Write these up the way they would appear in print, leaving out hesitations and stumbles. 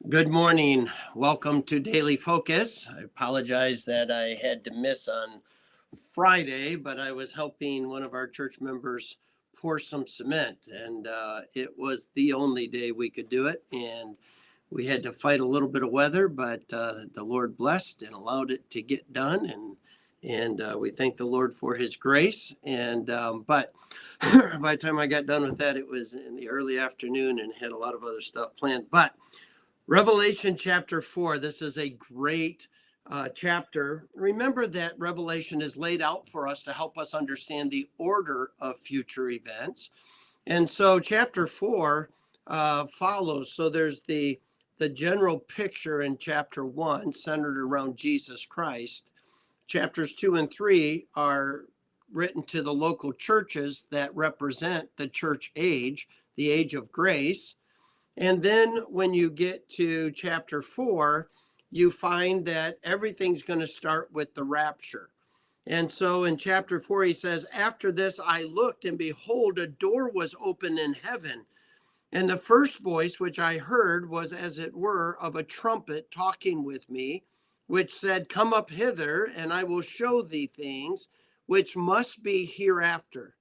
Good morning. Welcome to Daily Focus. I apologize that I had to miss on Friday, but I was helping one of our church members pour some cement, and it was the only day we could do it. And we had to fight a little bit of weather, but the Lord blessed and allowed it to get done. And we thank the Lord for His grace. But by the time I got done with that, it was in the early afternoon and had a lot of other stuff planned. But Revelation chapter 4, this is a great chapter. Remember that Revelation is laid out for us to help us understand the order of future events. And so chapter 4 follows. So there's the general picture in chapter 1 centered around Jesus Christ. Chapters 2 and 3 are written to the local churches that represent the church age, the age of grace. And then when you get to chapter 4, you find that everything's going to start with the rapture. And so in chapter 4, he says, "After this I looked, and behold, a door was opened in heaven. And the first voice which I heard was as it were of a trumpet talking with me, which said, Come up hither, and I will show thee things which must be hereafter.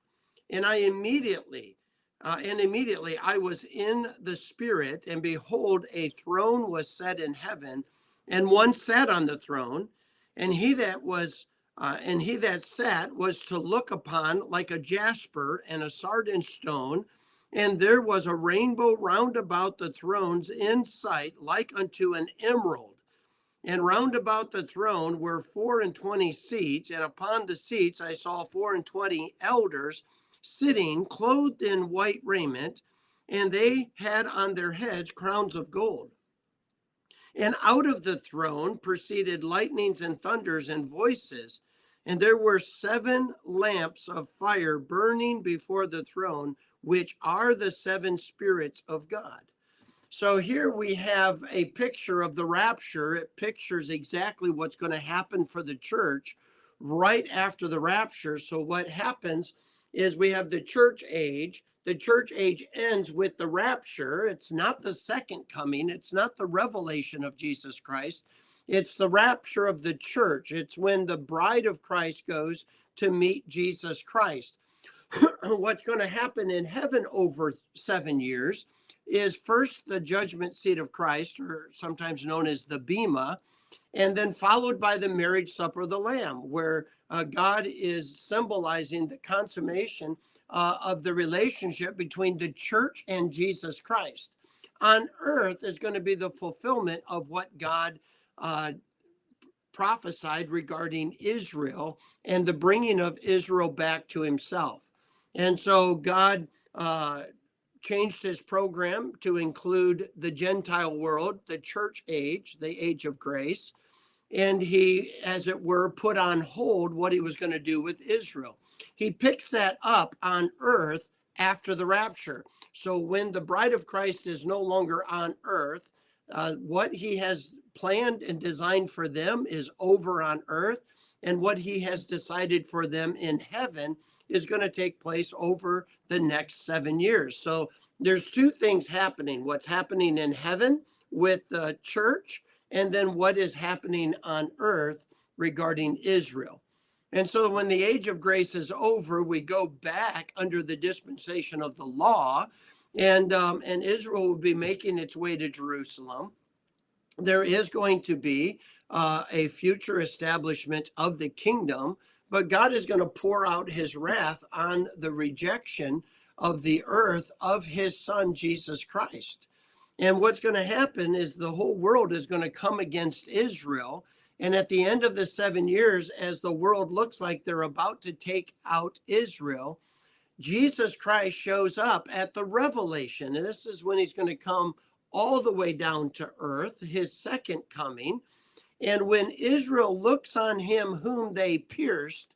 And immediately I was in the spirit, and behold, a throne was set in heaven, and one sat on the throne, and he that sat was to look upon like a jasper and a sardine stone, and there was a rainbow round about the thrones in sight, like unto an emerald. And round about the throne were 24 seats, and upon the seats I saw 24 elders sitting, clothed in white raiment, and they had on their heads crowns of gold. And out of the throne proceeded lightnings and thunders and voices, and there were 7 lamps of fire burning before the throne, which are the 7 spirits of God. So here we have a picture of the rapture. It pictures exactly what's going to happen for the church right after the rapture. So what happens is we have the church age. The church age ends with the rapture. It's not the second coming. It's not the revelation of Jesus Christ. It's the rapture of the church. It's when the bride of Christ goes to meet Jesus Christ. What's going to happen in heaven over 7 years is first the judgment seat of Christ, or sometimes known as the Bema, and then followed by the marriage supper of the Lamb, where God is symbolizing the consummation of the relationship between the church and Jesus Christ. On earth is going to be the fulfillment of what God prophesied regarding Israel and the bringing of Israel back to himself. And so God changed his program to include the Gentile world, the church age, the age of grace. And he, as it were, put on hold what he was going to do with Israel. He picks that up on earth after the rapture. So when the bride of Christ is no longer on earth, what he has planned and designed for them is over on earth. And what he has decided for them in heaven is going to take place over the next 7 years. So there's 2 things happening: what's happening in heaven with the church, and then what is happening on earth regarding Israel. And so when the age of grace is over, we go back under the dispensation of the law, and Israel will be making its way to Jerusalem. There is going to be a future establishment of the kingdom, but God is going to pour out his wrath on the rejection of the earth of his son, Jesus Christ. And what's going to happen is the whole world is going to come against Israel. And at the end of the 7 years, as the world looks like they're about to take out Israel, Jesus Christ shows up at the revelation. And this is when he's going to come all the way down to earth, his second coming. And when Israel looks on him whom they pierced,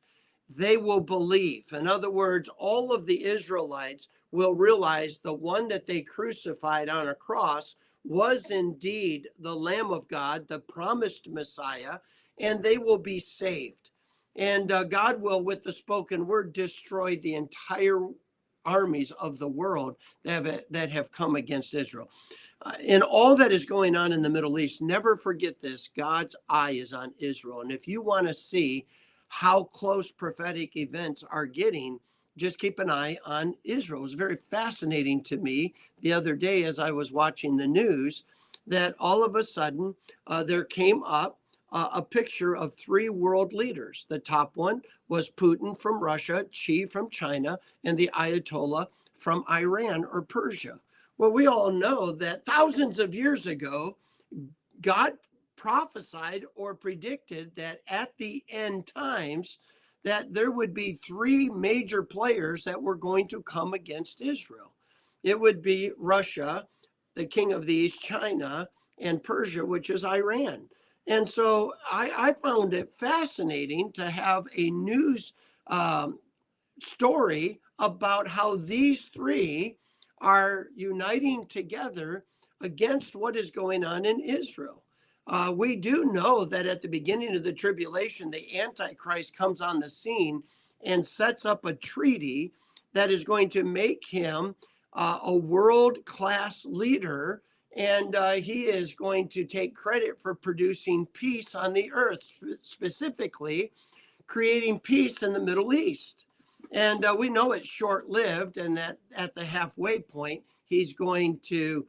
they will believe. In other words, all of the Israelites will realize the one that they crucified on a cross was indeed the Lamb of God, the promised Messiah, and they will be saved. And God will, with the spoken word, destroy the entire armies of the world that have come against Israel. in all that is going on in the Middle East, never forget this: God's eye is on Israel. And if you want to see how close prophetic events are getting, just keep an eye on Israel. It was very fascinating to me the other day as I was watching the news that all of a sudden there came up a picture of three world leaders. The top one was Putin from Russia, Xi from China, and the Ayatollah from Iran or Persia. Well, we all know that thousands of years ago, God prophesied or predicted that at the end times, that there would be three major players that were going to come against Israel. It would be Russia, the king of the East, China, and Persia, which is Iran. And so I found it fascinating to have a news story about how these three are uniting together against what is going on in Israel. We do know that at the beginning of the tribulation, the Antichrist comes on the scene and sets up a treaty that is going to make him a world-class leader, and he is going to take credit for producing peace on the earth, specifically creating peace in the Middle East. And we know it's short-lived, and that at the halfway point, he's going to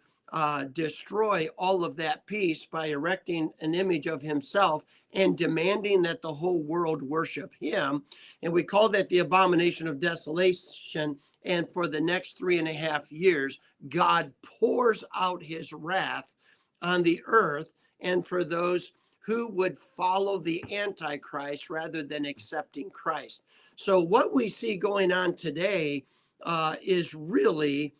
destroy all of that peace by erecting an image of himself and demanding that the whole world worship him. And we call that the abomination of desolation. And for the next 3.5 years, God pours out his wrath on the earth and for those who would follow the Antichrist rather than accepting Christ. So what we see going on today is really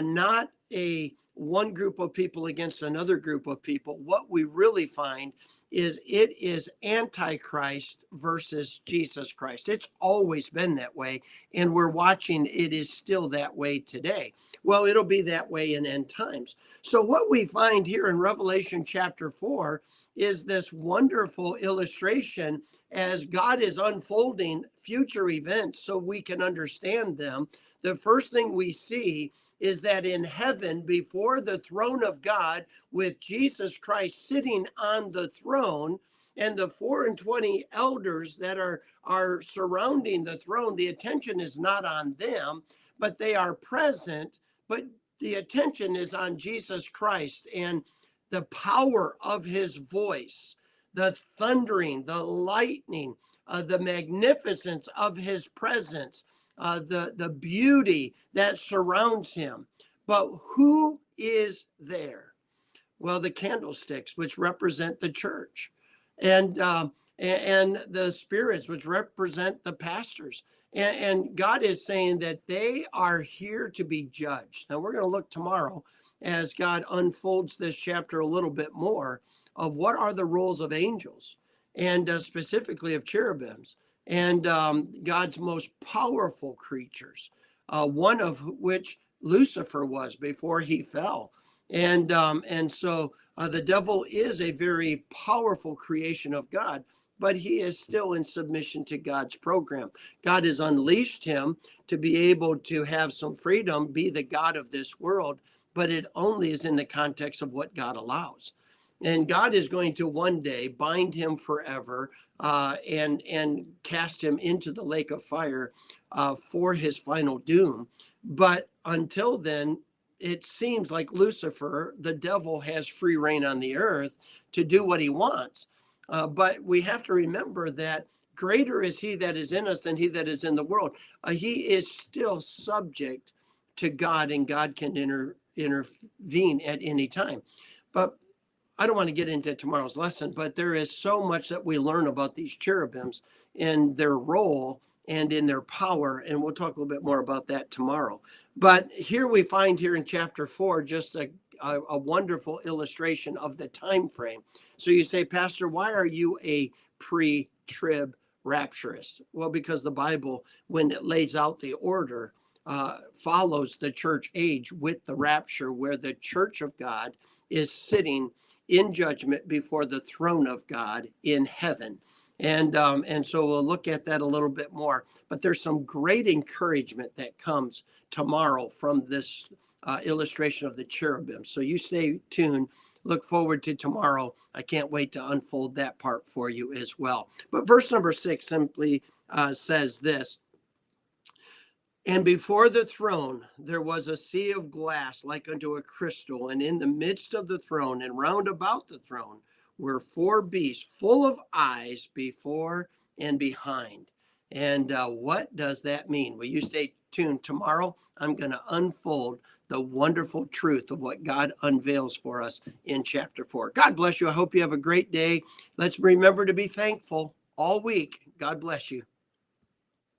not a one group of people against another group of people. What we really find is it is Antichrist versus Jesus Christ. It's always been that way, and we're watching it is still that way today. Well, it'll be that way in end times. So what we find here in Revelation chapter 4 is this wonderful illustration as God is unfolding future events so we can understand them. The first thing we see is that in heaven, before the throne of God, with Jesus Christ sitting on the throne, and the 24 elders that are surrounding the throne, the attention is not on them, but they are present, but the attention is on Jesus Christ and the power of his voice, the thundering, the lightning, the magnificence of his presence, the beauty that surrounds him. But who is there? Well, the candlesticks, which represent the church, and the spirits, which represent the pastors. And God is saying that they are here to be judged. Now, we're going to look tomorrow as God unfolds this chapter a little bit more of what are the roles of angels and specifically of cherubims and God's most powerful creatures, one of which Lucifer was before he fell. And so the devil is a very powerful creation of God, but he is still in submission to God's program. God has unleashed him to be able to have some freedom, be the God of this world, but it only is in the context of what God allows. And God is going to one day bind him forever and cast him into the lake of fire for his final doom. But until then, it seems like Lucifer, the devil, has free reign on the earth to do what he wants. But we have to remember that greater is he that is in us than he that is in the world. He is still subject to God, and God can intervene at any time. But I don't want to get into tomorrow's lesson, but there is so much that we learn about these cherubims and their role and in their power, and we'll talk a little bit more about that tomorrow. But here we find here in chapter 4 just a wonderful illustration of the time frame. So you say, Pastor, why are you a pre-trib rapturist? Well, because the Bible, when it lays out the order, follows the church age with the rapture, where the church of God is sitting in judgment before the throne of God in heaven. And so we'll look at that a little bit more. But there's some great encouragement that comes tomorrow from this illustration of the cherubim. So you stay tuned. Look forward to tomorrow. I can't wait to unfold that part for you as well. But verse number 6 simply says this. And before the throne there was a sea of glass like unto a crystal, and in the midst of the throne and round about the throne were four beasts full of eyes before and behind. And what does that mean? Well, you stay tuned. Tomorrow I'm going to unfold the wonderful truth of what God unveils for us in chapter 4. God bless you. I hope you have a great day. Let's remember to be thankful all week. God bless you.